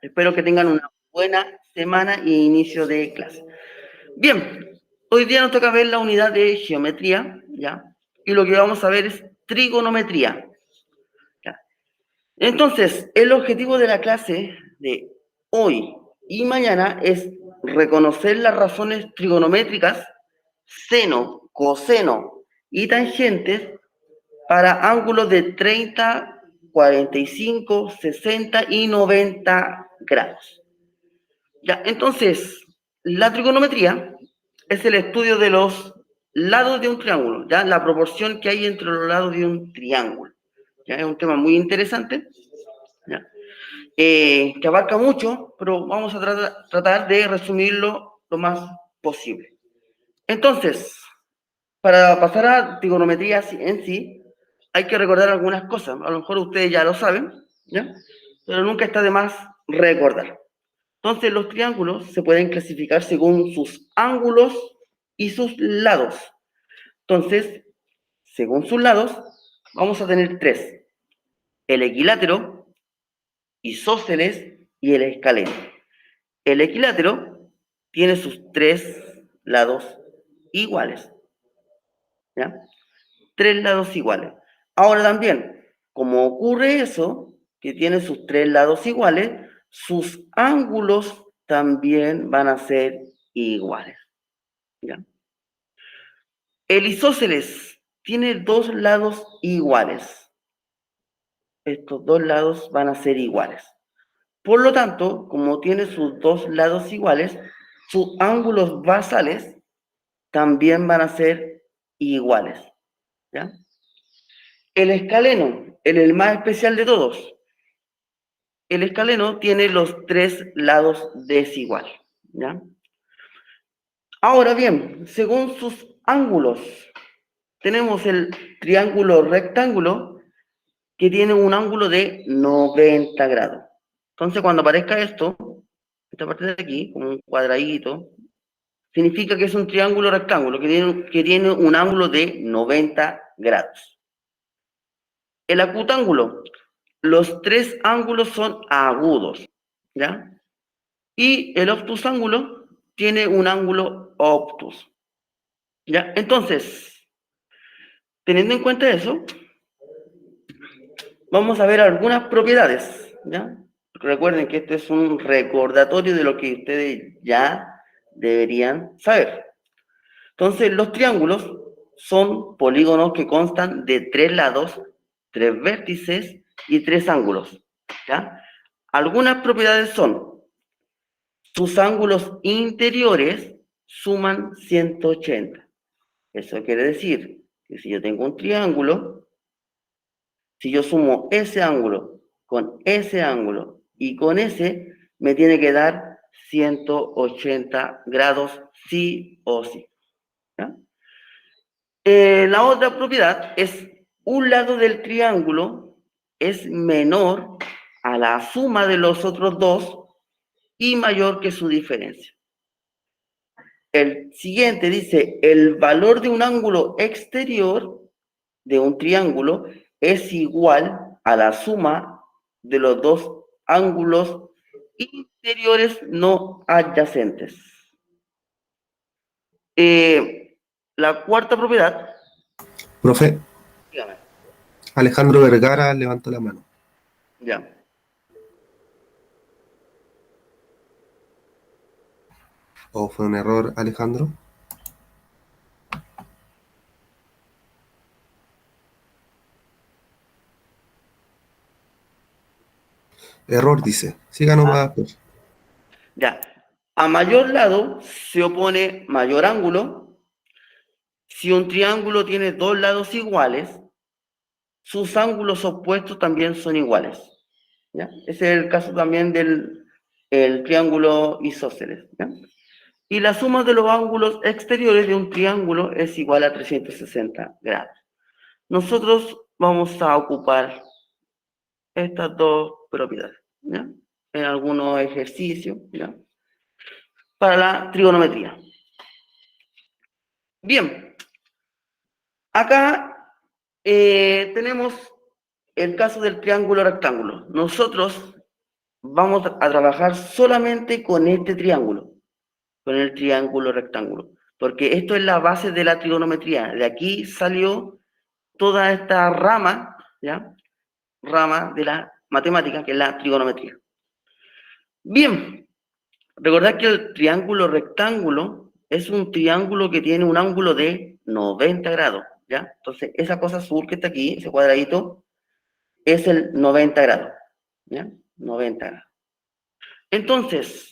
Espero que tengan una buena semana e inicio de clase. Bien, hoy día nos toca ver la unidad de geometría, ¿ya? Y lo que vamos a ver es trigonometría. ¿Ya? Entonces, el objetivo de la clase de hoy y mañana es reconocer las razones trigonométricas, seno, coseno y tangentes para ángulos de 30, 45, 60 y 90 grados. Ya, entonces, la trigonometría es el estudio de los lados de un triángulo, ya la proporción que hay entre los lados de un triángulo. Ya es un tema muy interesante, ¿ya? Que abarca mucho, pero vamos a tratar de resumirlo lo más posible. Entonces, para pasar a trigonometría en sí, hay que recordar algunas cosas. A lo mejor ustedes ya lo saben, ¿ya? Pero nunca está de más recordar. Entonces, los triángulos se pueden clasificar según sus ángulos y sus lados. Entonces, según sus lados, vamos a tener tres: el equilátero, isósceles y el escaleno. El equilátero tiene sus tres lados iguales, ¿ya? Tres lados iguales. Ahora también, como ocurre eso, que tiene sus tres lados iguales, sus ángulos también van a ser iguales, ¿ya? El isósceles tiene dos lados iguales. Estos dos lados van a ser iguales. Por lo tanto, como tiene sus dos lados iguales, sus ángulos basales también van a ser iguales, ¿ya? El escaleno, el más especial de todos. El escaleno tiene los tres lados desiguales, ¿ya? Ahora bien, según sus ángulos, tenemos el triángulo rectángulo que tiene un ángulo de 90 grados. Entonces, cuando aparezca esto, esta parte de aquí, como un cuadradito, significa que es un triángulo rectángulo que tiene un ángulo de 90 grados. El acutángulo, los tres ángulos son agudos, ¿ya? Y el obtusángulo tiene un ángulo obtus, ¿ya? Entonces, teniendo en cuenta eso, vamos a ver algunas propiedades, ¿ya? Recuerden que este es un recordatorio de lo que ustedes ya deberían saber. Entonces, los triángulos son polígonos que constan de tres lados, tres vértices y tres ángulos, ¿ya? Algunas propiedades son: sus ángulos interiores suman 180. Eso quiere decir que si yo tengo un triángulo, si yo sumo ese ángulo con ese ángulo y con ese, me tiene que dar 180 grados sí o sí, ¿ya? La otra propiedad es: un lado del triángulo es menor a la suma de los otros dos y mayor que su diferencia. El siguiente dice: el valor de un ángulo exterior de un triángulo es igual a la suma de los dos ángulos interiores no adyacentes. La cuarta propiedad, Profe, dígame, Alejandro Vergara levantó la mano. ya. ¿O fue un error, Alejandro? Error, dice. Siga nomás, pues. Ya. A mayor lado se opone mayor ángulo. Si un triángulo tiene dos lados iguales, sus ángulos opuestos también son iguales, ¿ya? Ese es el caso también del triángulo isósceles, ¿ya? Y la suma de los ángulos exteriores de un triángulo es igual a 360 grados. Nosotros vamos a ocupar estas dos propiedades, ¿ya? En algunos ejercicios, ¿ya? Para la trigonometría. Bien, acá tenemos el caso del triángulo rectángulo. Nosotros vamos a trabajar solamente con este triángulo, con el triángulo rectángulo, porque esto es la base de la trigonometría. De aquí salió toda esta rama, ¿ya? Rama de la matemática, que es la trigonometría. Bien, recordad que el triángulo rectángulo es un triángulo que tiene un ángulo de 90 grados, ¿ya? Entonces, esa cosa azul que está aquí, ese cuadradito, es el 90 grados, ¿ya? 90 grados. Entonces,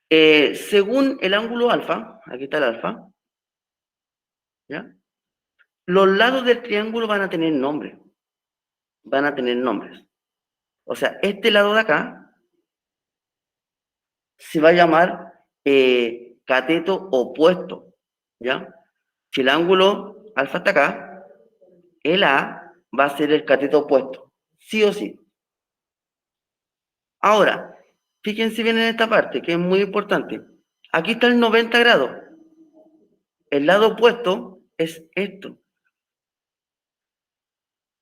según el ángulo alfa, aquí está el alfa, ¿ya? Los lados del triángulo van a tener nombres, van a tener nombres. O sea, este lado de acá se va a llamar cateto opuesto, ¿ya? Si el ángulo alfa está acá, el A va a ser el cateto opuesto, sí o sí. Ahora, fíjense bien en esta parte, que es muy importante. Aquí está el 90 grados. El lado opuesto es esto,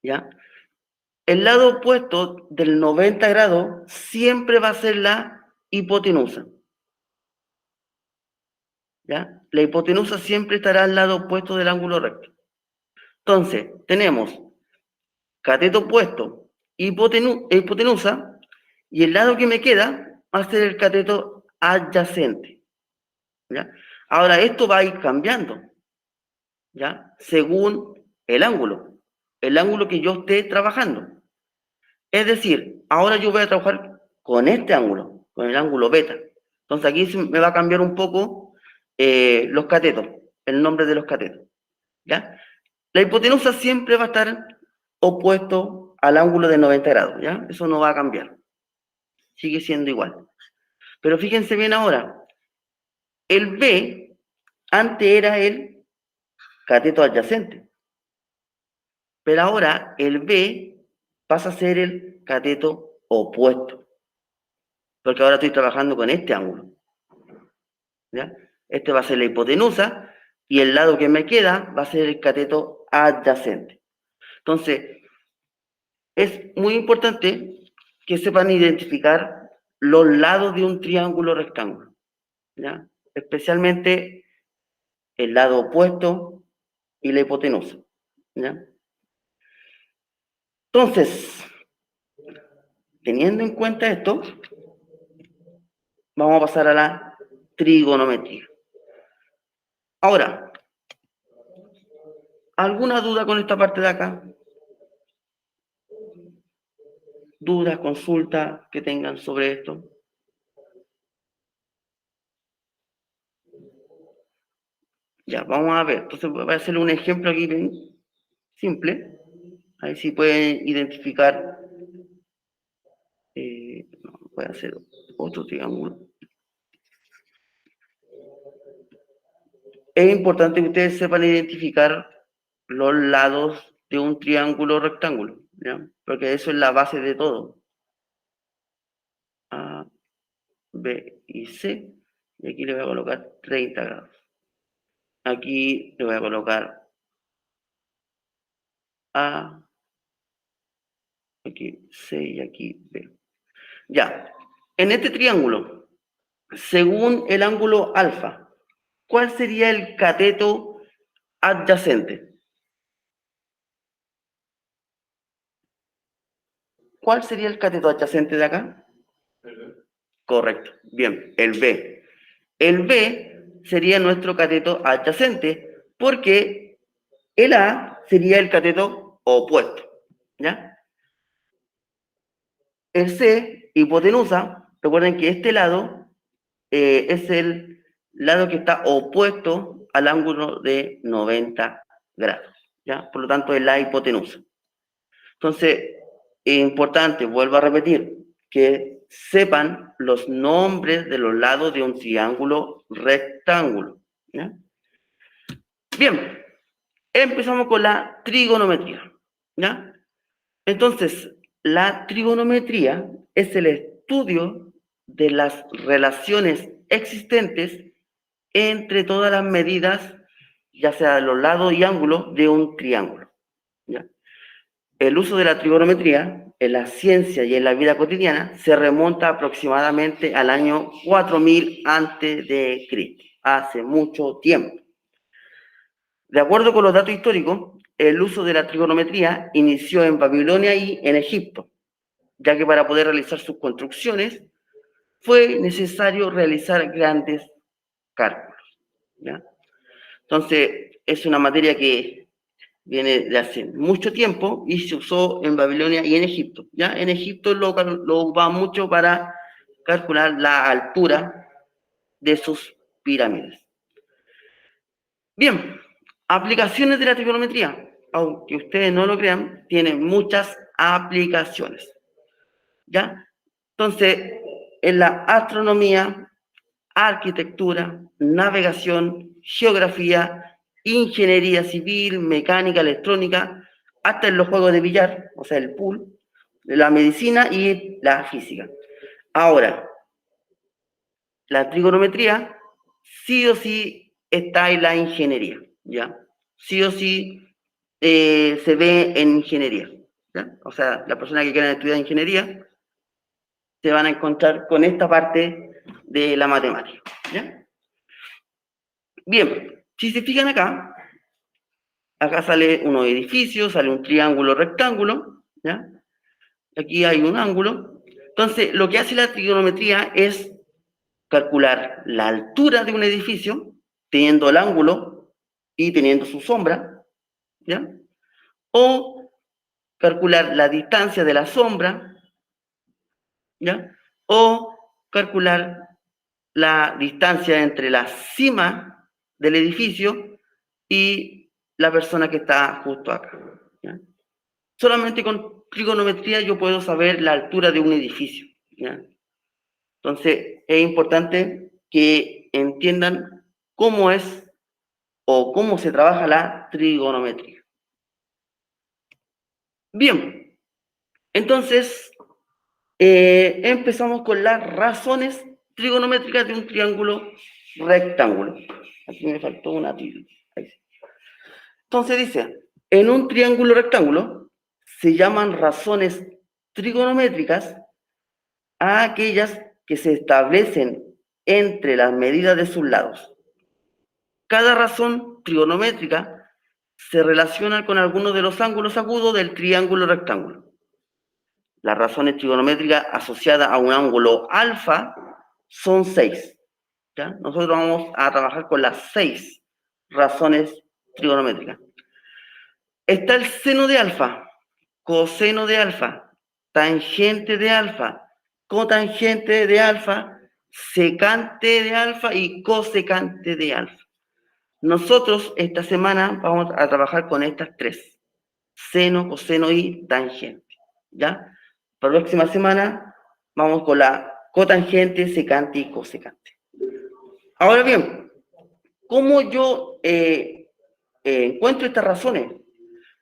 ¿ya? El lado opuesto del 90 grados siempre va a ser la hipotenusa, ¿ya? La hipotenusa siempre estará al lado opuesto del ángulo recto. Entonces, tenemos cateto opuesto, hipotenusa, y el lado que me queda va a ser el cateto adyacente, ¿ya? Ahora, esto va a ir cambiando, ¿ya? Según el ángulo que yo esté trabajando. Es decir, ahora yo voy a trabajar con este ángulo, con el ángulo beta. Entonces aquí me va a cambiar un poco los catetos, el nombre de los catetos, ¿ya? La hipotenusa siempre va a estar opuesto al ángulo de 90 grados, ¿ya? Eso no va a cambiar. Sigue siendo igual. Pero fíjense bien ahora, el B antes era el cateto adyacente, pero ahora el B pasa a ser el cateto opuesto, porque ahora estoy trabajando con este ángulo, ¿ya? Este va a ser la hipotenusa y el lado que me queda va a ser el cateto adyacente. Entonces, es muy importante que sepan identificar los lados de un triángulo rectángulo, ¿ya? Especialmente el lado opuesto y la hipotenusa, ¿ya? Entonces, teniendo en cuenta esto, vamos a pasar a la trigonometría. Ahora, ¿alguna duda con esta parte de acá? ¿Dudas, consultas que tengan sobre esto? Ya, vamos a ver. Entonces voy a hacer un ejemplo aquí bien simple. Ahí sí pueden identificar. Voy a hacer otro triángulo. Es importante que ustedes sepan identificar los lados de un triángulo rectángulo, ¿ya? Porque eso es la base de todo. A, B y C. Y aquí le voy a colocar 30 grados. Aquí le voy a colocar A, aquí C y aquí B. Ya, en este triángulo, según el ángulo alfa, ¿cuál sería el cateto adyacente? ¿Cuál sería el cateto adyacente de acá? Correcto, bien, el B. El B sería nuestro cateto adyacente porque el A sería el cateto opuesto, ¿ya? El C, hipotenusa, recuerden que este lado es el lado que está opuesto al ángulo de 90 grados, ¿ya? Por lo tanto, es la hipotenusa. Entonces, es importante, vuelvo a repetir, que sepan los nombres de los lados de un triángulo rectángulo, ¿ya? Bien, empezamos con la trigonometría, ¿ya? Entonces, la trigonometría es el estudio de las relaciones existentes entre todas las medidas, ya sea de los lados y ángulos de un triángulo, ¿ya? el uso de la trigonometría en la ciencia y en la vida cotidiana se remonta aproximadamente al año 4000 antes de Cristo, hace mucho tiempo. De acuerdo con los datos históricos, el uso de la trigonometría inició en Babilonia y en Egipto, ya que para poder realizar sus construcciones fue necesario realizar grandes cálculos, ¿ya? Entonces, es una materia que viene de hace mucho tiempo y se usó en Babilonia y en Egipto, ¿ya? En Egipto lo ocupaban mucho para calcular la altura de sus pirámides. Bien, aplicaciones de la trigonometría. Aunque ustedes no lo crean, tiene muchas aplicaciones, ¿ya? Entonces, en la astronomía, arquitectura, navegación, geografía, ingeniería civil, mecánica, electrónica, hasta en los juegos de billar, o sea, el pool, la medicina y la física. Ahora, la trigonometría sí o sí está en la ingeniería, ¿ya? Sí o sí se ve en ingeniería, ¿ya? O sea, las personas que quieran estudiar ingeniería se van a encontrar con esta parte de la matemática, ¿ya? Bien, si se fijan acá, acá sale unos edificios, sale un triángulo rectángulo, ¿ya? Aquí hay un ángulo. Entonces, lo que hace la trigonometría es calcular la altura de un edificio, teniendo el ángulo y teniendo su sombra, ¿ya? O calcular la distancia de la sombra, ¿ya? O calcular la distancia entre la cima del edificio y la persona que está justo acá, ¿ya? Solamente con trigonometría yo puedo saber la altura de un edificio, ¿ya? Entonces, es importante que entiendan cómo es o cómo se trabaja la trigonometría. Bien, entonces empezamos con las razones trigonométricas de un triángulo rectángulo. Aquí me faltó una tilde. Entonces dice, en un triángulo rectángulo se llaman razones trigonométricas a aquellas que se establecen entre las medidas de sus lados. Cada razón trigonométrica se relaciona con alguno de los ángulos agudos del triángulo rectángulo. Las razones trigonométricas asociadas a un ángulo alfa son 6. ¿Ya? Nosotros vamos a trabajar con las 6 razones trigonométricas. Está el seno de alfa, coseno de alfa, tangente de alfa, cotangente de alfa, secante de alfa y cosecante de alfa. Nosotros esta semana vamos a trabajar con estas 3, seno, coseno y tangente, ¿ya? Para la próxima semana vamos con la cotangente, secante y cosecante. Ahora bien, ¿cómo yo encuentro estas razones?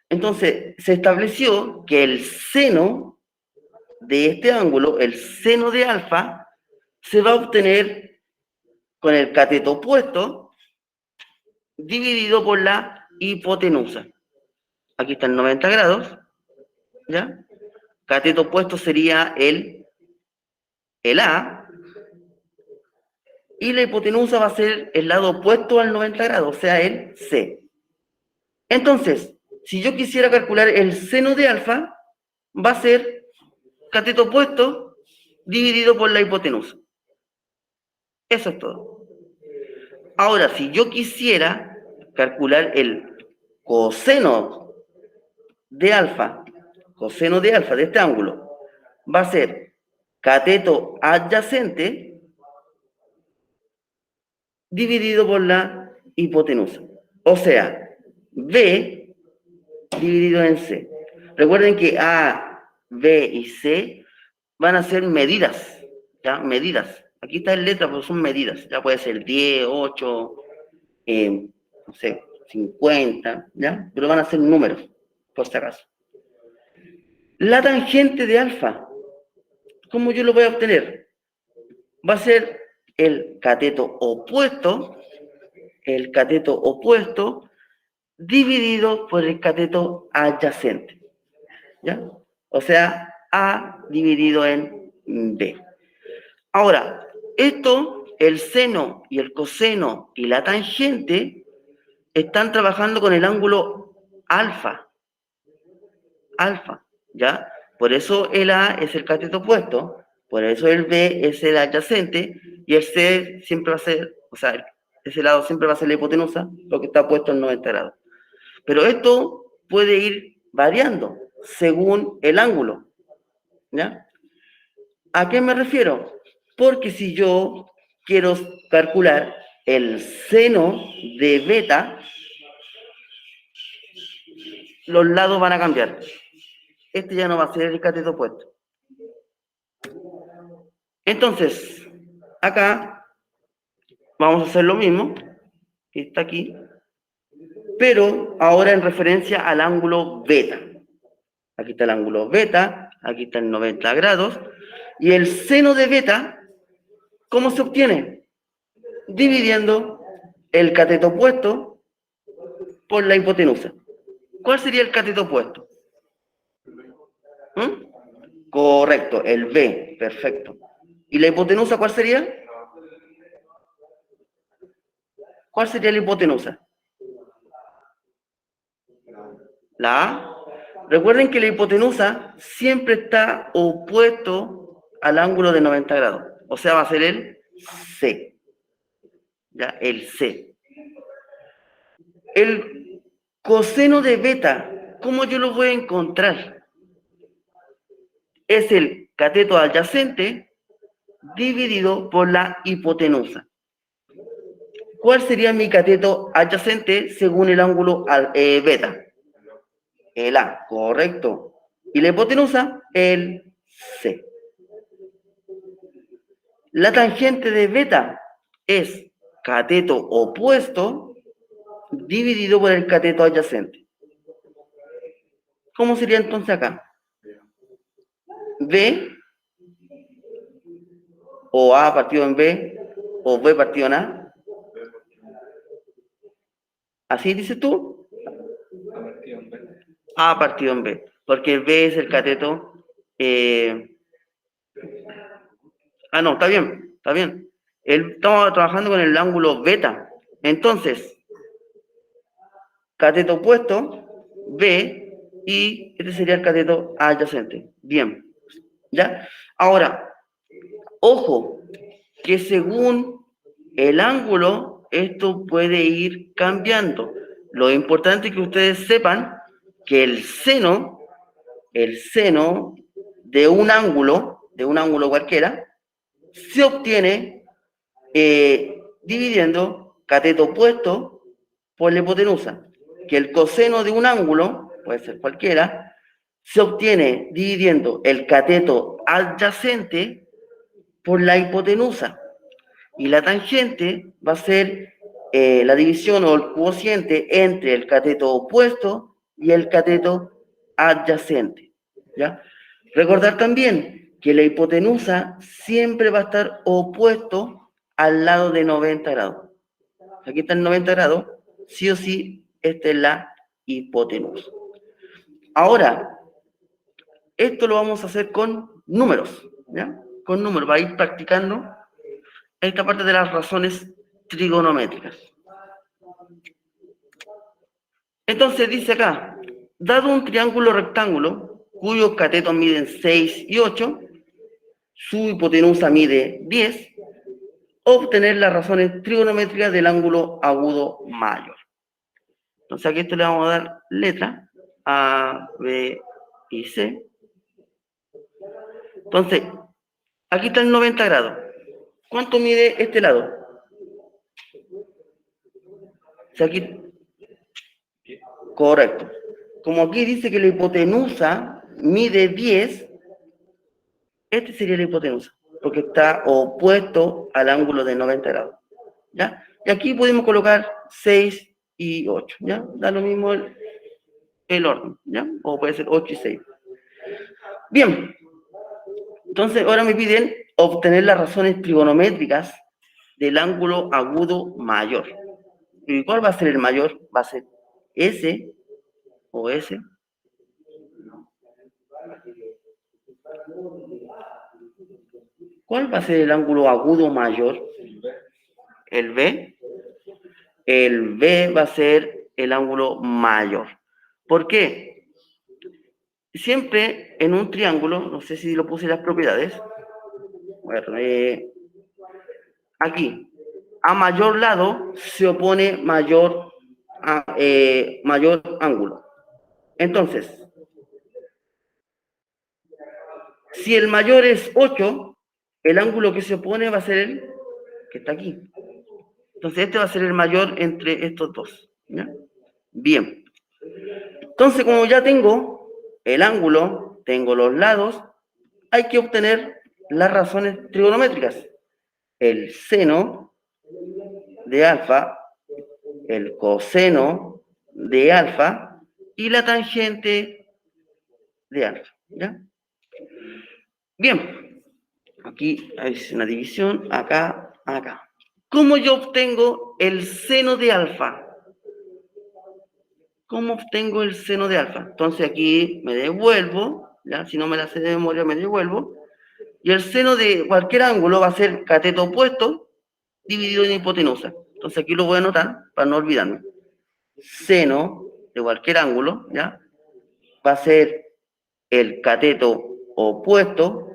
Entonces, se estableció que el seno de este ángulo, el seno de alfa, se va a obtener con el cateto opuesto dividido por la hipotenusa. Aquí están 90 grados, ¿ya? Cateto opuesto sería el A, y la hipotenusa va a ser el lado opuesto al 90 grados, o sea, el C. Entonces, si yo quisiera calcular el seno de alfa, va a ser cateto opuesto dividido por la hipotenusa. Eso es todo. Ahora, si yo quisiera calcular el coseno de alfa de este ángulo, va a ser cateto adyacente dividido por la hipotenusa. O sea, B dividido en C. Recuerden que A, B y C van a ser medidas, ¿ya? Medidas. Aquí está en letra, pero son medidas. Ya puede ser 10, 8, no sé, 50, ¿ya? Pero van a ser números, por si acaso. La tangente de alfa, ¿cómo yo lo voy a obtener? Va a ser el cateto opuesto dividido por el cateto adyacente. ¿ya? O sea, A dividido en B. Ahora, esto, el seno y el coseno y la tangente están trabajando con el ángulo alfa, ¿ya? Por eso el A es el cateto opuesto, por eso el B es el adyacente, y el C siempre va a ser, o sea, ese lado siempre va a ser la hipotenusa, lo que está puesto en 90 grados. Pero esto puede ir variando según el ángulo, ¿ya? ¿A qué me refiero? Porque si yo quiero calcular el seno de beta, los lados van a cambiar. Este ya no va a ser el cateto opuesto. Entonces, acá vamos a hacer lo mismo, que está aquí, pero ahora en referencia al ángulo beta. Aquí está el ángulo beta, aquí está el 90 grados, y el seno de beta, ¿cómo se obtiene? Dividiendo el cateto opuesto por la hipotenusa. ¿Cuál sería el cateto opuesto? Correcto, el B, perfecto. ¿Y la hipotenusa cuál sería? ¿Cuál sería la hipotenusa? La A. Recuerden que la hipotenusa siempre está opuesto al ángulo de 90 grados. O sea, va a ser el C. ¿Ya? El C. El coseno de beta, ¿cómo yo lo voy a encontrar? Es el cateto adyacente dividido por la hipotenusa. ¿Cuál sería mi cateto adyacente según el ángulo beta? El A, correcto. ¿Y la hipotenusa? El C. La tangente de beta es cateto opuesto dividido por el cateto adyacente. ¿Cómo sería entonces acá? B, o A partido en B, o B partido en A. ¿Así dices tú? A partido en B, porque el B es el cateto. No, está bien, está bien. Estamos trabajando con el ángulo beta. Entonces, cateto opuesto, B, y este sería el cateto adyacente. Bien, ¿ya? Ahora, ojo, que según el ángulo, esto puede ir cambiando. Lo importante es que ustedes sepan que el seno de un ángulo cualquiera, se obtiene dividiendo cateto opuesto por la hipotenusa. Que el coseno de un ángulo, puede ser cualquiera, se obtiene dividiendo el cateto adyacente por la hipotenusa. Y la tangente va a ser la división o el cociente entre el cateto opuesto y el cateto adyacente. ¿Ya? Recordar también que la hipotenusa siempre va a estar opuesto al lado de 90 grados. Aquí está el 90 grados, sí o sí, esta es la hipotenusa. Ahora, esto lo vamos a hacer con números, ¿ya? Con números, va a ir practicando esta parte de las razones trigonométricas. Entonces dice acá, dado un triángulo rectángulo cuyos catetos miden 6 y 8, su hipotenusa mide 10, obtener las razones trigonométricas del ángulo agudo mayor. Entonces aquí esto le vamos a dar letra A, B y C. Entonces, aquí está el 90 grados. ¿Cuánto mide este lado? O sea, aquí, correcto. Como aquí dice que la hipotenusa mide 10, este sería la hipotenusa, porque está opuesto al ángulo de 90 grados. ¿Ya? Y aquí podemos colocar 6 y 8, ¿ya? Da lo mismo el orden, ¿ya? O puede ser 8 y 6. Bien, entonces ahora me piden obtener las razones trigonométricas del ángulo agudo mayor. ¿Y cuál va a ser el mayor? Va a ser S o S. ¿Cuál va a ser el ángulo agudo mayor? ¿El B? El B va a ser el ángulo mayor. ¿Por qué? Siempre en un triángulo, no sé si lo puse en las propiedades, aquí, a mayor lado se opone mayor ángulo. Entonces, si el mayor es 8, el ángulo que se opone va a ser el que está aquí. Entonces, este va a ser el mayor entre estos dos. ¿Ya? Bien. Entonces, como ya tengo el ángulo, tengo los lados, hay que obtener las razones trigonométricas. El seno de alfa, el coseno de alfa y la tangente de alfa. ¿Ya? Bien, aquí hay una división, acá, acá. ¿Cómo yo obtengo el seno de alfa? ¿Cómo obtengo el seno de alfa? Entonces aquí me devuelvo, ¿ya? Si no me la sé de memoria, me devuelvo. Y el seno de cualquier ángulo va a ser cateto opuesto dividido en hipotenusa. Entonces aquí lo voy a anotar para no olvidarme. Seno de cualquier ángulo, ¿ya? Va a ser el cateto opuesto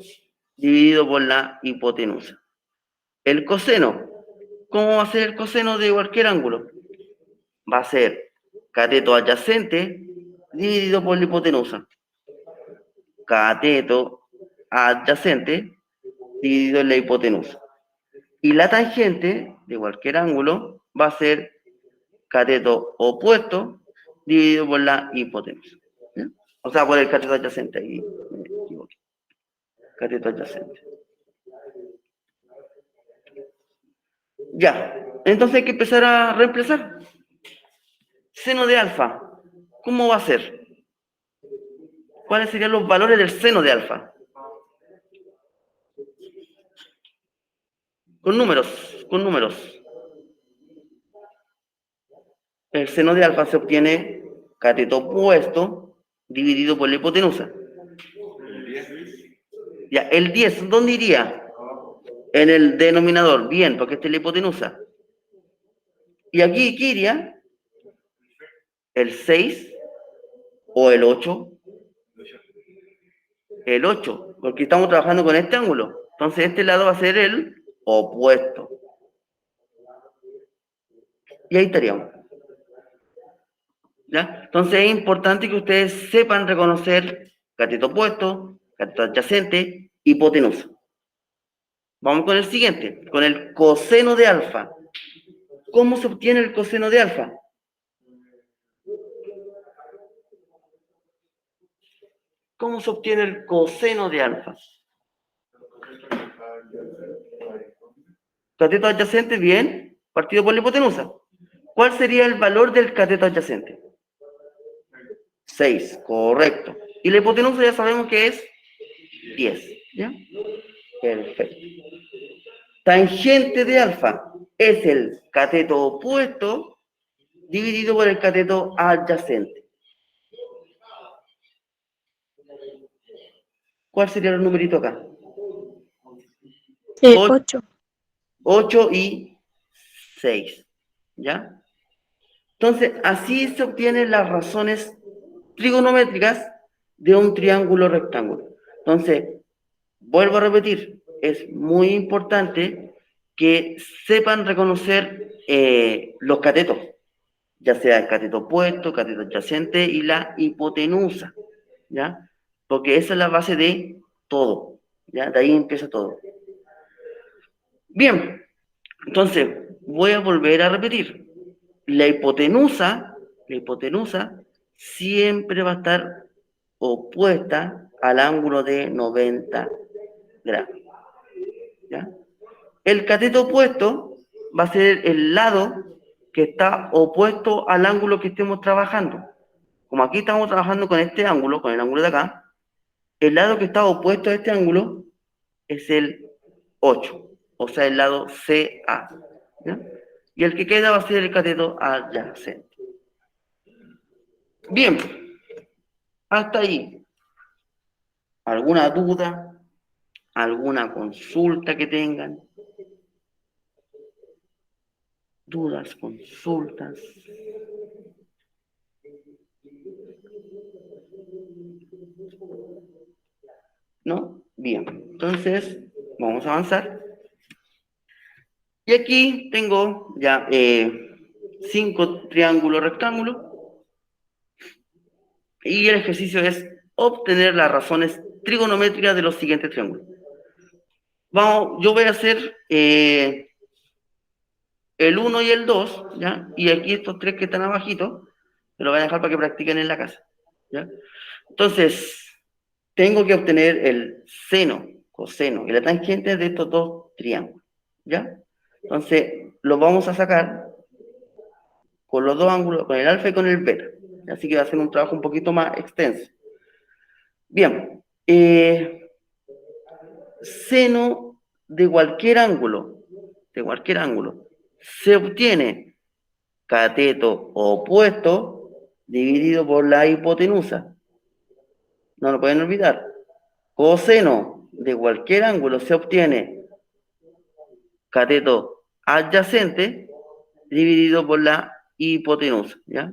dividido por la hipotenusa. El coseno, ¿cómo va a ser el coseno de cualquier ángulo? Va a ser cateto adyacente dividido por la hipotenusa. Cateto adyacente dividido en la hipotenusa. Y la tangente de cualquier ángulo va a ser cateto opuesto dividido por la hipotenusa. ¿Ya? O sea, por el cateto adyacente. Ahí me equivoqué. Cateto adyacente. Ya. Entonces hay que empezar a reemplazar. Seno de alfa. ¿Cómo va a ser? ¿Cuáles serían los valores del seno de alfa? Con números, con números. El seno de alfa se obtiene cateto opuesto dividido por la hipotenusa. Ya, el 10, ¿dónde iría? En el denominador, bien, porque esta es la hipotenusa. Y aquí, ¿qué iría? ¿El 6 o el 8? El 8, porque estamos trabajando con este ángulo. Entonces este lado va a ser el opuesto. Y ahí estaríamos. ¿Ya? Entonces es importante que ustedes sepan reconocer cateto opuesto, cateto adyacente, hipotenusa. Vamos con el siguiente, con el coseno de alfa. ¿Cómo se obtiene el coseno de alfa? ¿Cómo se obtiene el coseno de alfa? Cateto adyacente, bien, partido por la hipotenusa. ¿Cuál sería el valor del cateto adyacente? 6, correcto. Y la hipotenusa ya sabemos que es 10, ¿ya? Perfecto. Tangente de alfa es el cateto opuesto dividido por el cateto adyacente. ¿Cuál sería el numerito acá? 8. 8 y 6, ¿ya? Entonces, así se obtienen las razones trigonométricas de un triángulo rectángulo. Entonces, vuelvo a repetir, es muy importante que sepan reconocer los catetos, ya sea el cateto opuesto, cateto adyacente y la hipotenusa, ¿ya? Porque esa es la base de todo, ¿ya? De ahí empieza todo. Bien, entonces, voy a volver a repetir. La hipotenusa siempre va a estar opuesta al ángulo de 90 grados. ¿Ya? El cateto opuesto va a ser el lado que está opuesto al ángulo que estemos trabajando. Como aquí estamos trabajando con este ángulo, con el ángulo de acá, el lado que está opuesto a este ángulo es el 8, o sea, el lado CA. ¿Ya? Y el que queda va a ser el cateto adyacente. Bien, hasta ahí. ¿Alguna duda? ¿Alguna consulta que tengan? ¿Dudas, consultas? ¿No? Bien, entonces vamos a avanzar. Y aquí tengo ya 5 triángulos rectángulos. Y el ejercicio es obtener las razones trigonométricas de los siguientes triángulos. Vamos, yo voy a hacer el 1 y el 2, ¿ya? Y aquí estos 3 que están abajito, se los voy a dejar para que practiquen en la casa, ¿ya? Entonces, tengo que obtener el seno, coseno y la tangente de estos 2 triángulos, ¿ya? Entonces, los vamos a sacar con los 2 ángulos, con el alfa y con el beta. Así que va a ser un trabajo un poquito más extenso. Bien, seno de cualquier ángulo, se obtiene cateto opuesto dividido por la hipotenusa. No lo pueden olvidar. Coseno de cualquier ángulo se obtiene cateto adyacente dividido por la hipotenusa, ¿ya?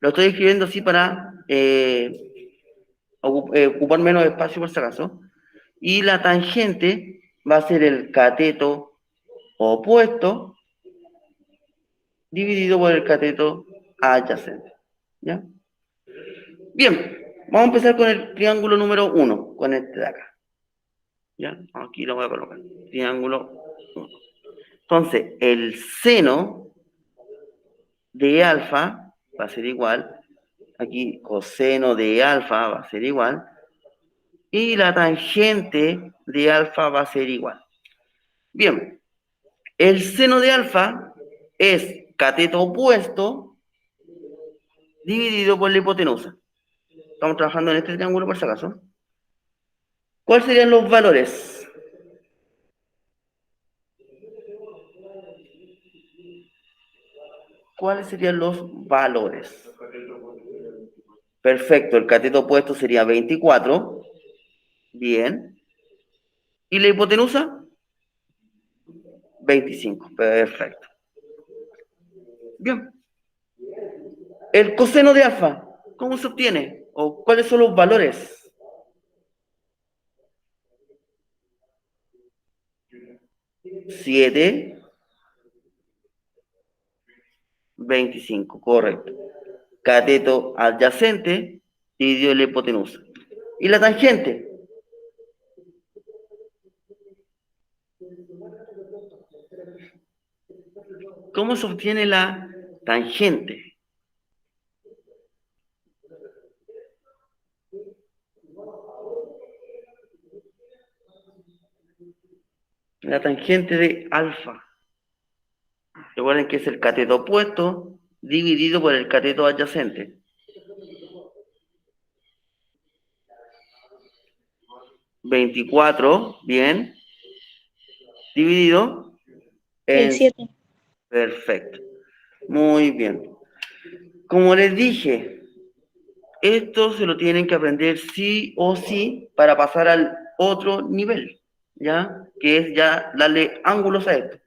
Lo estoy escribiendo así para ocupar menos espacio por si acaso. Y la tangente va a ser el cateto opuesto dividido por el cateto adyacente, ¿ya? Bien, vamos a empezar con el triángulo número 1, con este de acá, ¿ya? Aquí lo voy a colocar, triángulo 1. Entonces, el seno de alfa va a ser igual, aquí coseno de alfa va a ser igual, y la tangente de alfa va a ser igual. Bien, el seno de alfa es cateto opuesto dividido por la hipotenusa. Estamos trabajando en este triángulo por si acaso. ¿Cuáles serían los valores? ¿Cuáles serían los valores? Perfecto, el cateto opuesto sería 24. Bien. ¿Y la hipotenusa? 25. Perfecto. Bien. El coseno de alfa, ¿cómo se obtiene? ¿O cuáles son los valores? Siete, 25, correcto. Cateto adyacente dividido en la hipotenusa. ¿Y la tangente? ¿Cómo se obtiene la tangente? La tangente de alfa. Recuerden que es el cateto opuesto dividido por el cateto adyacente. 24, bien. Dividido en 7. Perfecto. Muy bien. Como les dije, esto se lo tienen que aprender sí o sí para pasar al otro nivel, ¿ya? Que es ya darle ángulos a esto.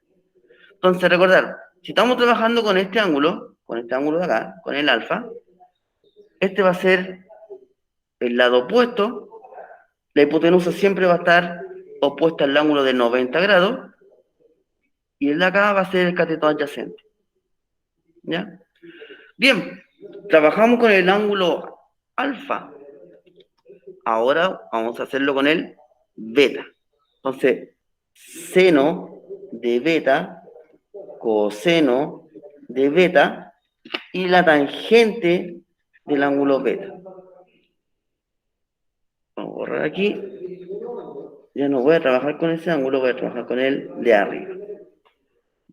Entonces, recordar, si estamos trabajando con este ángulo de acá, con el alfa, este va a ser el lado opuesto. La hipotenusa siempre va a estar opuesta al ángulo de 90 grados y el de acá va a ser el cateto adyacente, ¿ya? Bien, trabajamos con el ángulo alfa. Ahora vamos a hacerlo con el beta. Entonces, seno de beta, coseno de beta y la tangente del ángulo beta. Vamos a borrar aquí. Ya no voy a trabajar con ese ángulo, voy a trabajar con el de arriba.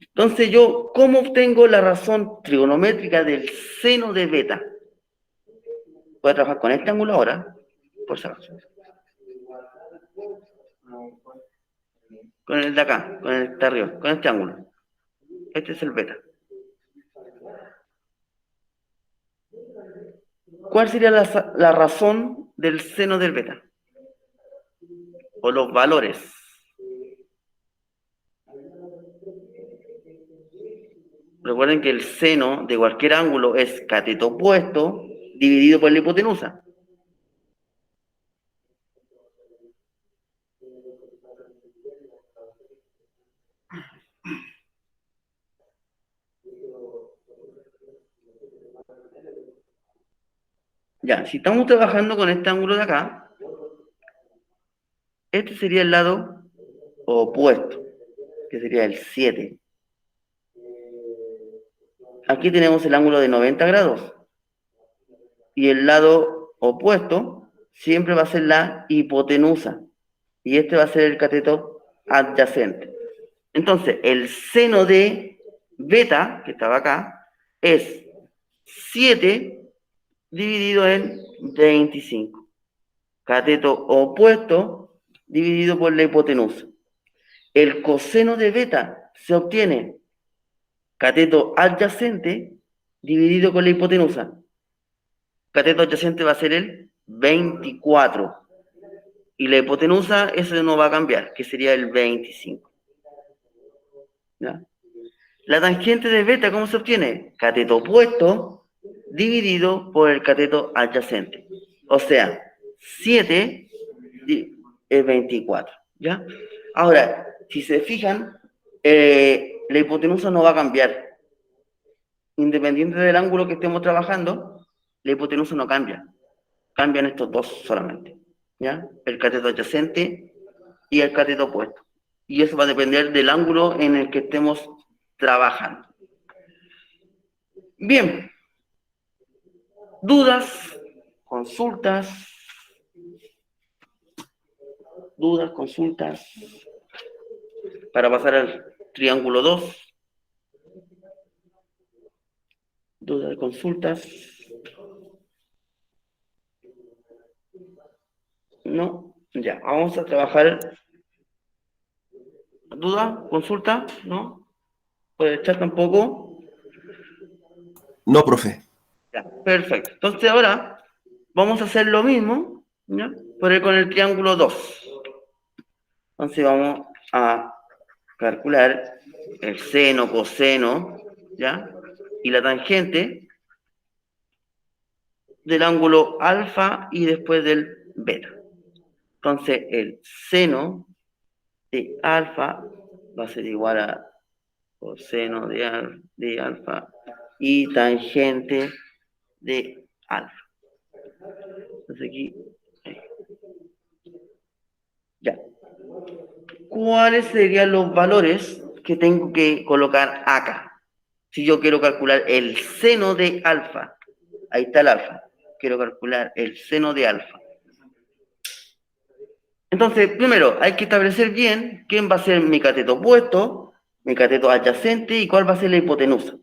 Entonces yo, ¿cómo obtengo la razón trigonométrica del seno de beta? Voy a trabajar con este ángulo ahora, por si acaso. Con el de acá, con el de arriba, con este ángulo. Este es el beta. ¿Cuál sería la razón del seno del beta? o los valores. Recuerden que el seno de cualquier ángulo es cateto opuesto dividido por la hipotenusa. Ya, si estamos trabajando con este ángulo de acá, este sería el lado opuesto, que sería el 7. Aquí tenemos el ángulo de 90 grados. Y el lado opuesto siempre va a ser la hipotenusa. Y este va a ser el cateto adyacente. Entonces, el seno de beta, que estaba acá, es 7 dividido en 25. Cateto opuesto dividido por la hipotenusa. El coseno de beta se obtiene cateto adyacente dividido con la hipotenusa. Cateto adyacente va a ser el 24. Y la hipotenusa, eso no va a cambiar, que sería el 25. ¿Ya? La tangente de beta, ¿cómo se obtiene? Cateto opuesto dividido por el cateto adyacente. O sea, 7 es 24. ¿Ya? Ahora, si se fijan, la hipotenusa no va a cambiar. Independiente del ángulo que estemos trabajando, la hipotenusa no cambia. Cambian estos dos solamente. ¿Ya? El cateto adyacente y el cateto opuesto. Y eso va a depender del ángulo en el que estemos trabajando. Bien. Dudas, consultas, para pasar al triángulo 2. Dudas, consultas. No, ya, vamos a trabajar. ¿Duda? ¿Consulta? ¿No? ¿Puede echar tampoco? No, profe. Ya, perfecto. Entonces ahora vamos a hacer lo mismo, ¿ya? Pero con el triángulo 2. Entonces vamos a calcular el seno, coseno, ¿ya? Y la tangente del ángulo alfa y después del beta. Entonces el seno de alfa va a ser igual a coseno de alfa y tangente de alfa. Entonces aquí, ya. ¿Cuáles serían los valores que tengo que colocar acá? Si yo quiero calcular el seno de alfa, ahí está el alfa, quiero calcular el seno de alfa. Entonces, primero, hay que establecer bien quién va a ser mi cateto opuesto, mi cateto adyacente y cuál va a ser la hipotenusa.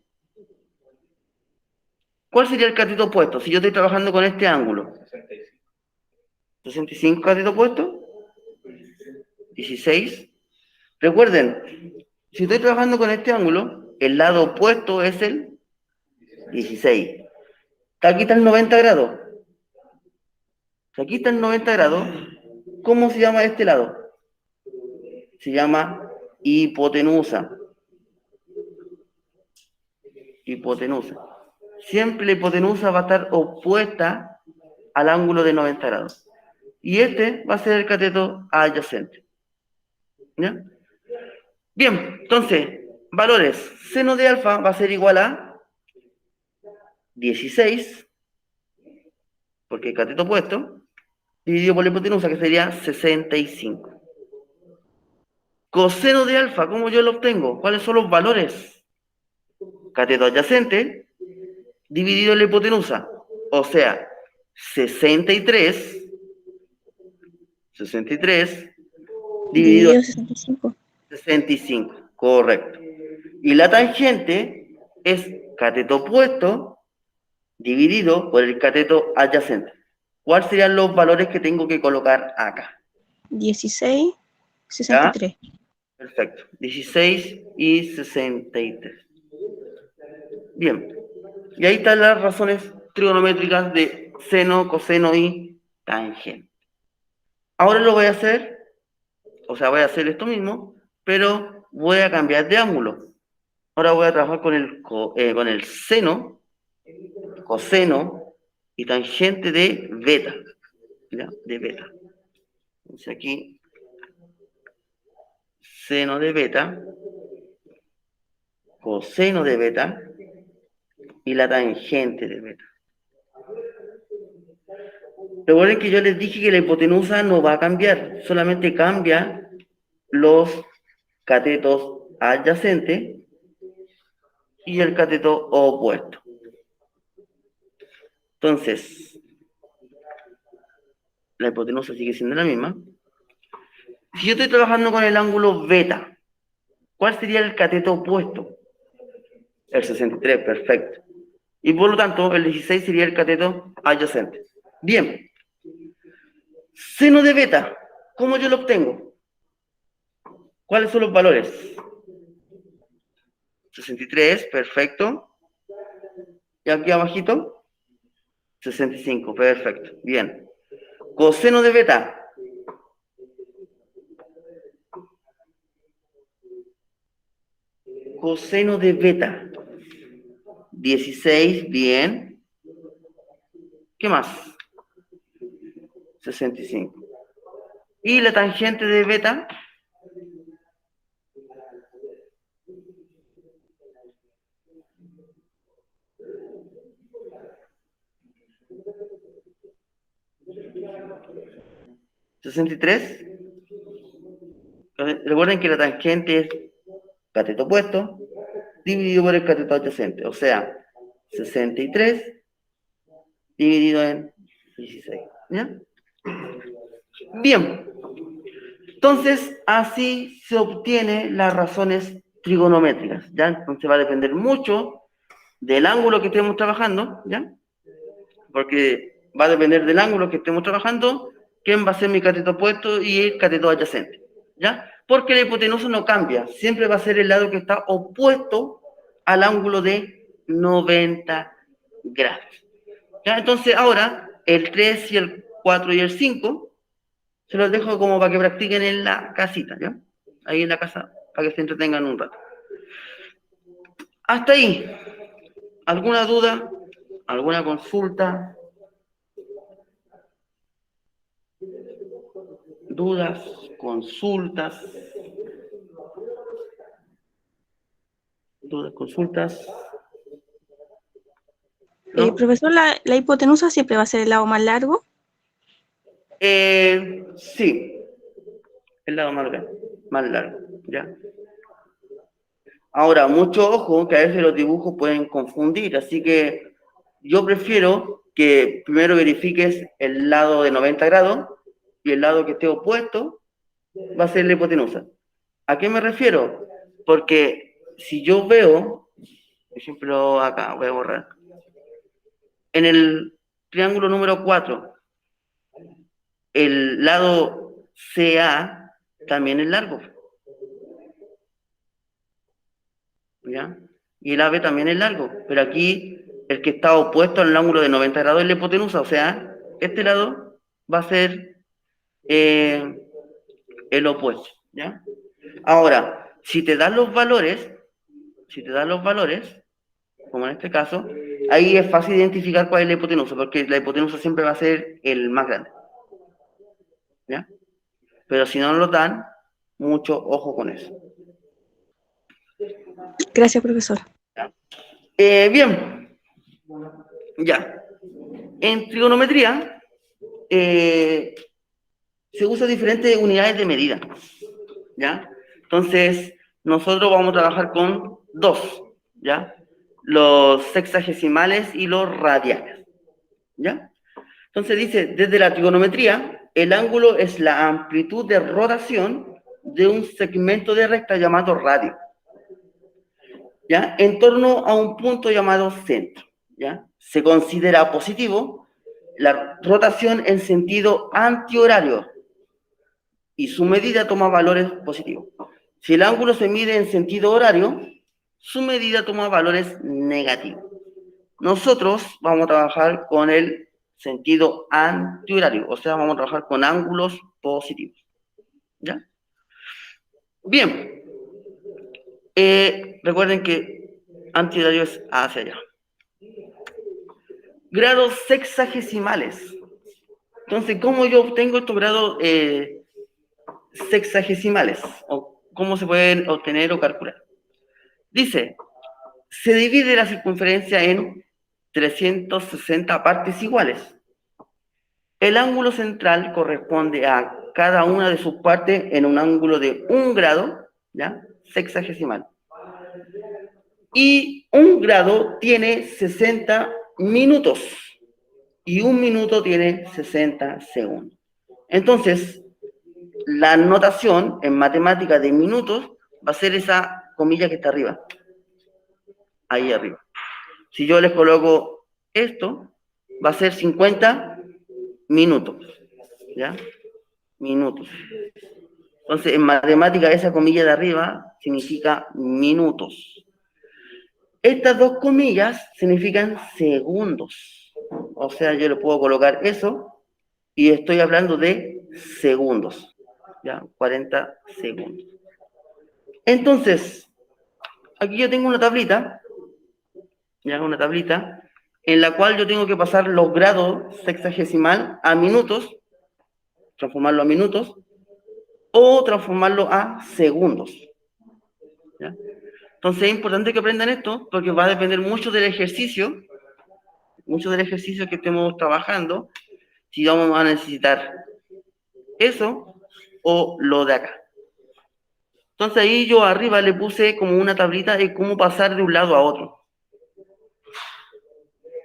¿Cuál sería el cateto opuesto si yo estoy trabajando con este ángulo? 65 cateto opuesto, 16. Recuerden, si estoy trabajando con este ángulo, el lado opuesto es el 16. Aquí está el 90 grados. Aquí está el 90 grados. ¿Cómo se llama este lado? Se llama hipotenusa. Hipotenusa. Siempre la hipotenusa va a estar opuesta al ángulo de 90 grados. Y este va a ser el cateto adyacente. ¿Ya? Bien, entonces, valores. Seno de alfa va a ser igual a 16, porque el cateto opuesto, dividido por la hipotenusa, que sería 65. Coseno de alfa, ¿cómo yo lo obtengo? ¿Cuáles son los valores? Cateto adyacente dividido en la hipotenusa. O sea, 63 dividido en 65. Correcto. Y la tangente es cateto opuesto dividido por el cateto adyacente. ¿Cuáles serían los valores que tengo que colocar acá? 16, 63. ¿Ya? Perfecto. 16 y 63. Bien. Y ahí están las razones trigonométricas de seno, coseno y tangente. Ahora lo voy a hacer O sea, voy a hacer esto mismo, pero voy a cambiar de ángulo. Ahora voy a trabajar con el seno, coseno y tangente de beta. ¿Ya? De beta. Entonces aquí, seno de beta, coseno de beta y la tangente de beta. Recuerden que yo les dije que la hipotenusa no va a cambiar, solamente cambia los catetos adyacentes y el cateto opuesto. Entonces, la hipotenusa sigue siendo la misma. Si yo estoy trabajando con el ángulo beta, ¿cuál sería el cateto opuesto? El 63, perfecto. Y por lo tanto, el 16 sería el cateto adyacente. Bien. Seno de beta, ¿cómo yo lo obtengo? ¿Cuáles son los valores? 63, perfecto. Y aquí abajito, 65, perfecto. Bien. Coseno de beta. Coseno de beta. 16, bien. ¿Qué más? 65. Y la tangente de beta. ¿63? Recuerden que la tangente es cateto opuesto dividido por el cateto adyacente. O sea, 63 dividido en 16. ¿Ya? Bien. Entonces, así se obtienen las razones trigonométricas. ¿Ya? Entonces va a depender mucho del ángulo que estemos trabajando. ¿Ya? Porque va a depender del ángulo que estemos trabajando, quién va a ser mi cateto opuesto y el cateto adyacente, ¿ya? Porque la hipotenusa no cambia, siempre va a ser el lado que está opuesto al ángulo de 90 grados. ¿Ya? Entonces ahora, el 3 y el 4 y el 5, se los dejo como para que practiquen en la casita, ¿ya? Ahí en la casa, para que se entretengan un rato. Hasta ahí, ¿alguna duda? ¿Alguna consulta? ¿Dudas? ¿Consultas? ¿Dudas? ¿Consultas? ¿No? Profesor, la hipotenusa siempre va a ser el lado más largo. Sí, el lado más largo, ¿ya? Ahora, mucho ojo, que a veces los dibujos pueden confundir, así que yo prefiero que primero verifiques el lado de 90 grados y el lado que esté opuesto va a ser la hipotenusa. ¿A qué me refiero? Porque si yo veo, por ejemplo, acá voy a borrar, en el triángulo número 4, el lado CA también es largo, ¿ya? Y el AB también es largo, pero aquí el que está opuesto al ángulo de 90 grados es la hipotenusa, o sea, este lado va a ser el opuesto, ¿ya? Ahora, si te dan los valores, como en este caso, ahí es fácil identificar cuál es la hipotenusa, porque la hipotenusa siempre va a ser el más grande, ¿ya? Pero si no lo dan, mucho ojo con eso. Gracias, profesor. Bien, ya. En trigonometría se usan diferentes unidades de medida, ¿ya? Entonces, nosotros vamos a trabajar con dos, ¿ya? Los sexagesimales y los radianes, ¿ya? Entonces dice, desde la trigonometría, el ángulo es la amplitud de rotación de un segmento de recta llamado radio, ¿ya? En torno a un punto llamado centro, ¿ya? Se considera positivo la rotación en sentido antihorario y su medida toma valores positivos. Si el ángulo se mide en sentido horario, su medida toma valores negativos. Nosotros vamos a trabajar con el sentido antihorario, o sea, vamos a trabajar con ángulos positivos, ¿ya? Bien, recuerden que antihorario es hacia allá. Grados sexagesimales. Entonces, ¿cómo yo obtengo estos grados sexagesimales? ¿O cómo se pueden obtener o calcular? Dice, se divide la circunferencia en 360 partes iguales. El ángulo central corresponde a cada una de sus partes en un ángulo de 1 grado, ¿ya? Sexagesimal. Y 1 grado tiene 60 minutos. Y 1 minuto tiene 60 segundos. Entonces, la notación en matemática de minutos va a ser esa comilla que está arriba. Ahí arriba. Si yo les coloco esto, va a ser 50 minutos. ¿Ya? Minutos. Entonces, en matemática, esa comilla de arriba significa minutos. Estas dos comillas significan segundos. O sea, yo le puedo colocar eso y estoy hablando de segundos. ¿Ya? 40 segundos. Entonces, aquí yo tengo una tablita, ¿ya? Una tablita, en la cual yo tengo que pasar los grados sexagesimal a minutos, transformarlo a minutos, o transformarlo a segundos. ¿Ya? Entonces es importante que aprendan esto, porque va a depender mucho del ejercicio que estemos trabajando, si vamos a necesitar eso o lo de acá. Entonces ahí yo arriba le puse como una tablita de cómo pasar de un lado a otro.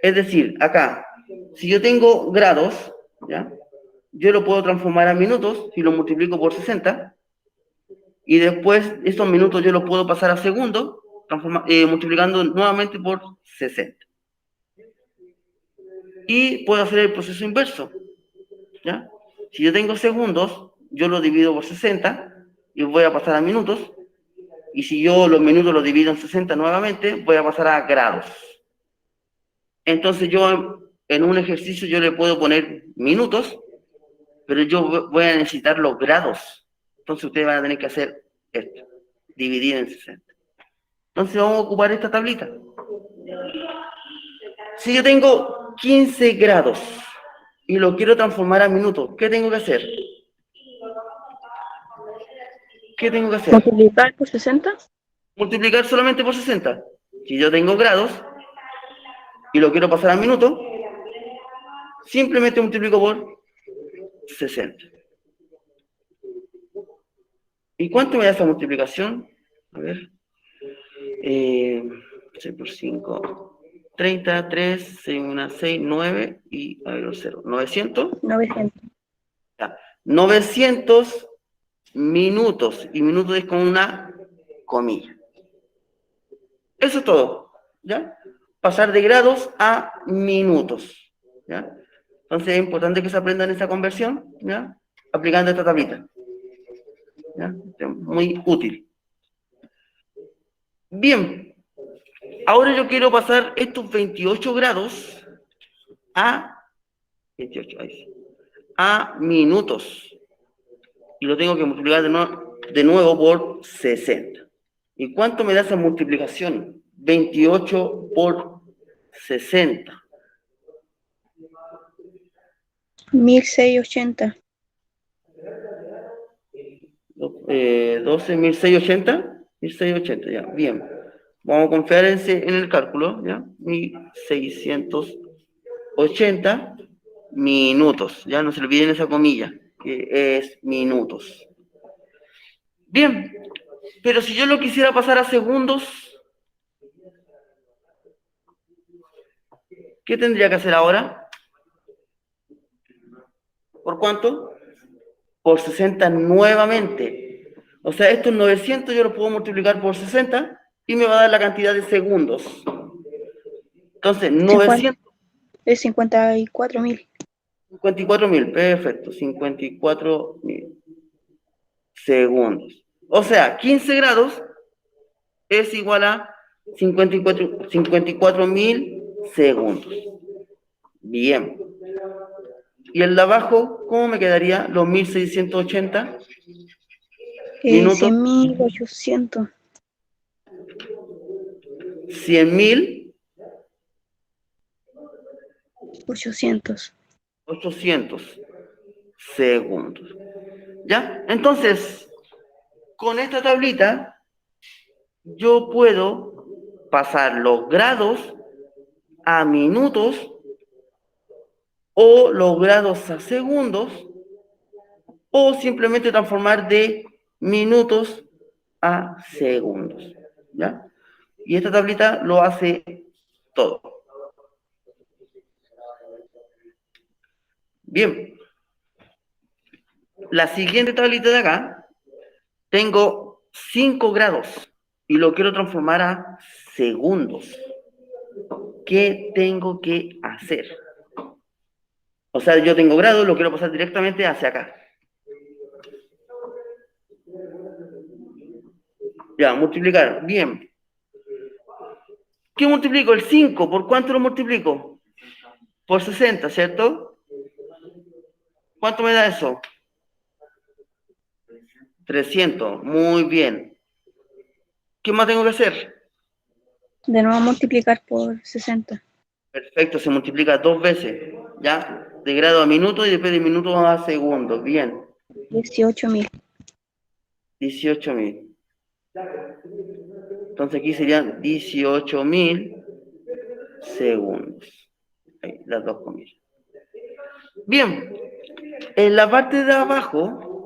Es decir, acá, si yo tengo grados, ¿ya? Yo lo puedo transformar a minutos, si lo multiplico por 60, y después estos minutos yo los puedo pasar a segundos, multiplicando nuevamente por 60. Y puedo hacer el proceso inverso, ¿ya? Si yo tengo segundos, yo lo divido por 60 y voy a pasar a minutos, y si yo los minutos los divido en 60 nuevamente, voy a pasar a grados. Entonces yo en un ejercicio yo le puedo poner minutos, pero yo voy a necesitar los grados. Entonces ustedes van a tener que hacer esto, dividir en 60. Entonces vamos a ocupar esta tablita. Si yo tengo 15 grados y lo quiero transformar a minutos, ¿qué tengo que hacer? ¿Qué tengo que hacer? Multiplicar por 60. Multiplicar solamente por 60. Si yo tengo grados y lo quiero pasar a minutos, simplemente multiplico por 60. ¿Y cuánto me da esa multiplicación? A ver. 6 por 5. 30, 3, 6, 1, 6, 9 y, a ver, 0. 900. 900. Ya. 900 minutos. Y minutos es con una comilla. Eso es todo. ¿Ya? Pasar de grados a minutos. ¿Ya? Entonces es importante que se aprendan esa conversión, ¿ya? Aplicando esta tablita. ¿Ya? Muy útil. Bien. Ahora yo quiero pasar estos 28 grados a 28, ahí sí, a minutos. Y lo tengo que multiplicar de nuevo por 60. ¿Y cuánto me da esa multiplicación? 28 por 60. 1680. 12, 1680. 1680, ya, bien. Vamos a confiar en el cálculo, ¿ya? 1680 minutos. Ya no se olviden esa comilla, que es minutos. Bien, pero si yo lo quisiera pasar a segundos, ¿qué tendría que hacer ahora? ¿Por cuánto? Por 60 nuevamente. O sea, estos 900 yo los puedo multiplicar por 60 y me va a dar la cantidad de segundos. Entonces, 900... Es 54.000. 54.000, perfecto, 54.000 segundos. O sea, 15 grados es igual a 54.000 segundos. Bien. Y el de abajo, ¿cómo me quedaría? Los 1680. Minutos, 100.800. 100.000, 800. 800 segundos. ¿Ya? Entonces, con esta tablita, yo puedo pasar los grados a minutos o los grados a segundos o simplemente transformar de minutos a segundos. ¿Ya? Y esta tablita lo hace todo. Bien. La siguiente tablita de acá, tengo 5 grados y lo quiero transformar a segundos. ¿Qué tengo que hacer? O sea, yo tengo grados, lo quiero pasar directamente hacia acá. Ya, multiplicar. Bien. ¿Qué multiplico? El 5. ¿Por cuánto lo multiplico? Por 60, ¿cierto? ¿Cuánto me da eso? 300. Muy bien. ¿Qué más tengo que hacer? De nuevo multiplicar por 60. Perfecto, se multiplica 2 veces. ¿Ya? De grado a minuto y después de minutos a segundos. Bien. 18.000. 18.000. Entonces aquí serían 18.000 segundos. Ahí, las dos comillas. Bien, en la parte de abajo,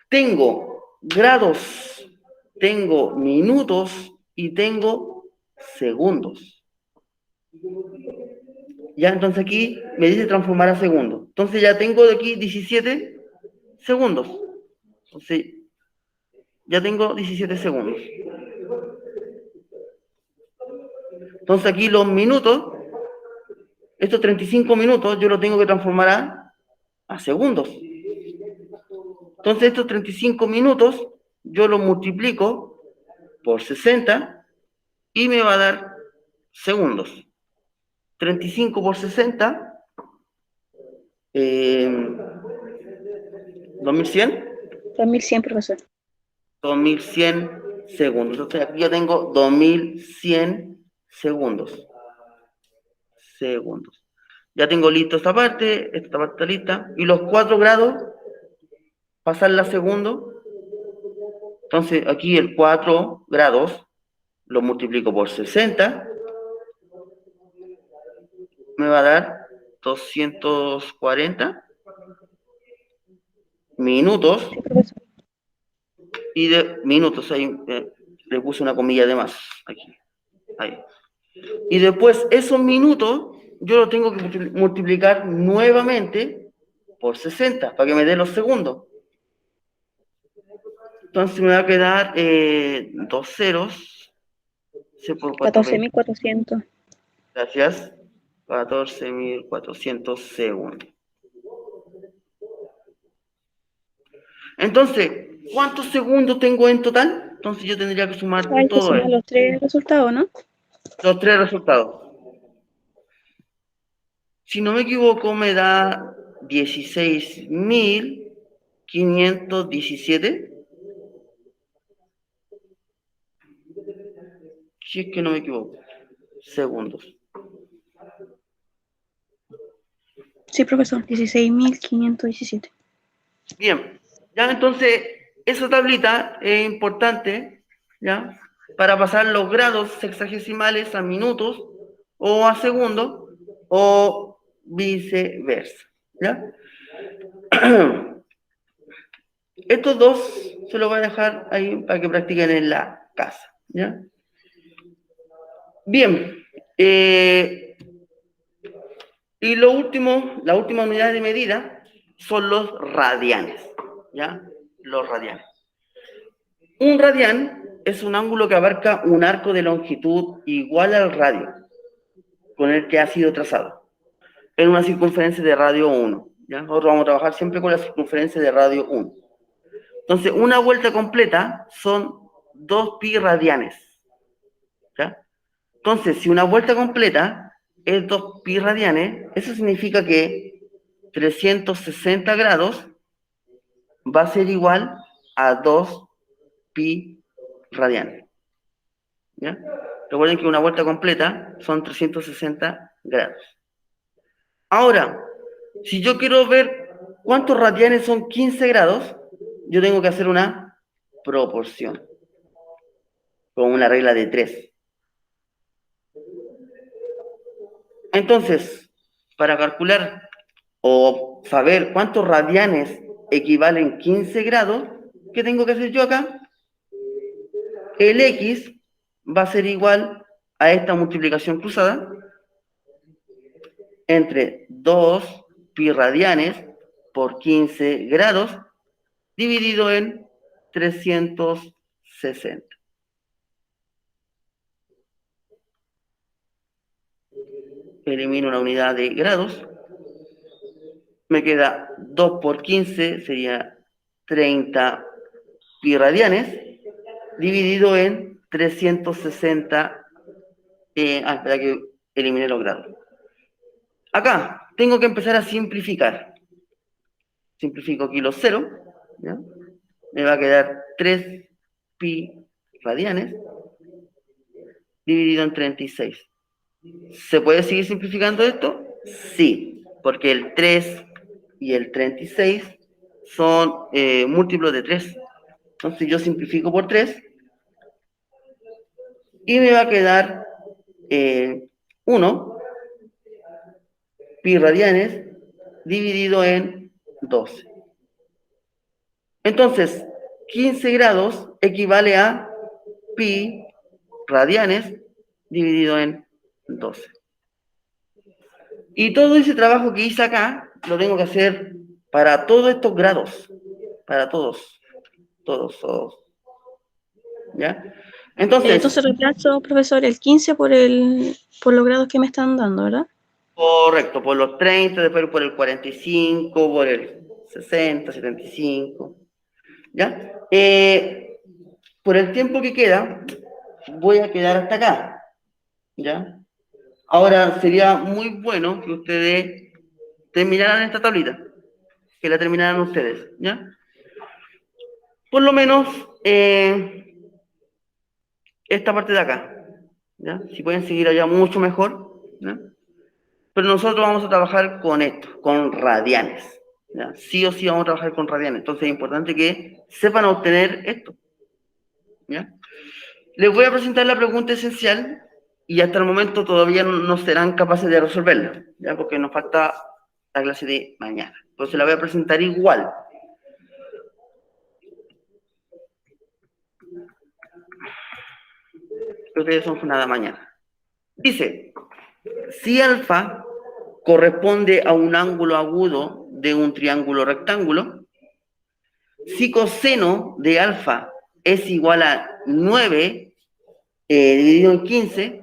tengo grados, tengo minutos y tengo segundos. Ya, entonces aquí me dice transformar a segundos. Entonces ya tengo de aquí 17 segundos. Entonces, ya tengo 17 segundos. Entonces aquí los minutos, estos 35 minutos, yo los tengo que transformar a segundos. Entonces estos 35 minutos, yo los multiplico por 60 y me va a dar segundos. 35 por 60, 2100. 2100, profesor. 2100 segundos. Entonces aquí yo tengo 2100 segundos. Ya tengo listo esta parte está lista. Y los 4 grados, pasarla a segundo. Entonces aquí el 4 grados lo multiplico por 60. Me va a dar 240 minutos. Sí, profesor. Y de minutos, ahí le puse una comilla de más. Aquí. Ahí. Y después esos minutos yo los tengo que multiplicar nuevamente por 60 para que me dé los segundos. Entonces me va a quedar 2 ceros. C por 14.400. Gracias. 14.400 segundos. Entonces, ¿cuántos segundos tengo en total? Entonces yo tendría que sumar Hay que todo sumar esto. los 3 resultados, ¿no? Los 3 resultados. Si no me equivoco, me da 16.517. Si es que no me equivoco. Segundos. Sí, profesor. 16.517. Bien. Ya entonces, esa tablita es importante, ¿ya? Para pasar los grados sexagesimales a minutos o a segundos o viceversa, ¿ya? Estos dos se los voy a dejar ahí para que practiquen en la casa, ¿ya? Bien. Y lo último, la última unidad de medida son los radianes, ¿ya? Los radianes. Un radián es un ángulo que abarca un arco de longitud igual al radio con el que ha sido trazado en una circunferencia de radio 1. ¿Ya? Nosotros vamos a trabajar siempre con la circunferencia de radio 1. Entonces, una vuelta completa son 2 pi radianes. ¿Ya? Entonces, si una vuelta completa es 2 pi radianes, eso significa que 360 grados va a ser igual a 2 pi radianes. ¿Ya? Recuerden que una vuelta completa son 360 grados. Ahora, si yo quiero ver cuántos radianes son 15 grados, yo tengo que hacer una proporción con una regla de 3. Entonces, para calcular o saber cuántos radianes equivalen 15 grados, ¿qué tengo que hacer yo acá? El X va a ser igual a esta multiplicación cruzada entre 2 pi radianes por 15 grados dividido en 360. Elimino una unidad de grados. Me queda 2 por 15, sería 30 pi radianes, dividido en 360. Espera que elimine los grados. Acá tengo que empezar a simplificar. Simplifico aquí los ceros, ¿ya? Me va a quedar 3 pi radianes dividido en 36. ¿Se puede seguir simplificando esto? Sí, porque el 3 y el 36 son múltiplos de 3. Entonces yo simplifico por 3 y me va a quedar 1 pi radianes dividido en 12. Entonces, 15 grados equivale a pi radianes dividido en 12. Y todo ese trabajo que hice acá lo tengo que hacer para todos estos grados, para todos. ¿Ya? Entonces reemplazo, profesor, el 15 por los grados que me están dando, ¿verdad? Correcto, por los 30, después por el 45, por el 60, 75. ¿Ya? Por el tiempo que queda, voy a quedar hasta acá. ¿Ya? Ahora sería muy bueno que ustedes terminaran esta tablita, que la terminaran ustedes, ¿ya? Por lo menos esta parte de acá, ¿ya? Si pueden seguir allá mucho mejor, ¿ya? Pero nosotros vamos a trabajar con esto, con radianes, ¿ya? Sí o sí vamos a trabajar con radianes, entonces es importante que sepan obtener esto, ¿ya? Les voy a presentar la pregunta esencial y hasta el momento todavía no serán capaces de resolverla, ¿ya? Porque nos falta la clase de mañana. Entonces la voy a presentar igual. Creo que son jornada mañana. Dice, si alfa corresponde a un ángulo agudo de un triángulo rectángulo, si coseno de alfa es igual a 9 dividido en 15,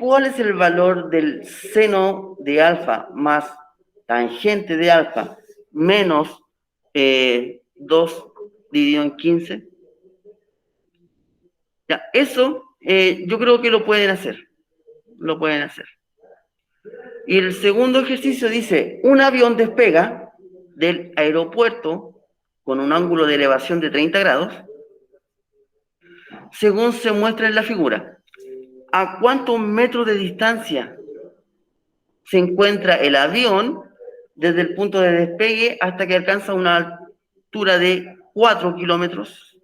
¿cuál es el valor del seno de alfa más tangente de alfa menos 2 dividido en 15? Ya, eso yo creo que lo pueden hacer. Lo pueden hacer. Y el segundo ejercicio dice, un avión despega del aeropuerto con un ángulo de elevación de 30 grados, según se muestra en la figura. ¿A cuántos metros de distancia se encuentra el avión desde el punto de despegue hasta que alcanza una altura de 4 kilómetros?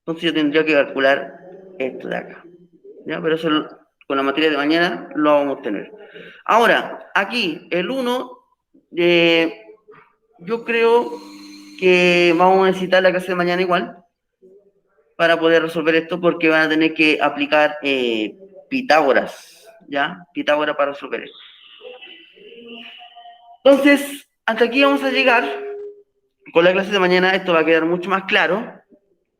Entonces yo tendría que calcular esto de acá, ¿ya? Pero eso con la materia de mañana lo vamos a obtener. Ahora, aquí el 1, yo creo que vamos a necesitar la clase de mañana igual para poder resolver esto, porque van a tener que aplicar Pitágoras, ¿ya? Pitágoras para resolver esto. Entonces, hasta aquí vamos a llegar. Con la clase de mañana esto va a quedar mucho más claro.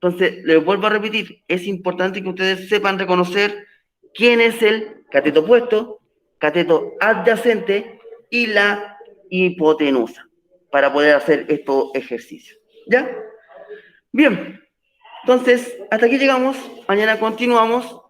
Entonces, les vuelvo a repetir, es importante que ustedes sepan reconocer quién es el cateto opuesto, cateto adyacente y la hipotenusa, para poder hacer estos ejercicios. ¿Ya? Bien, entonces, hasta aquí llegamos. Mañana continuamos.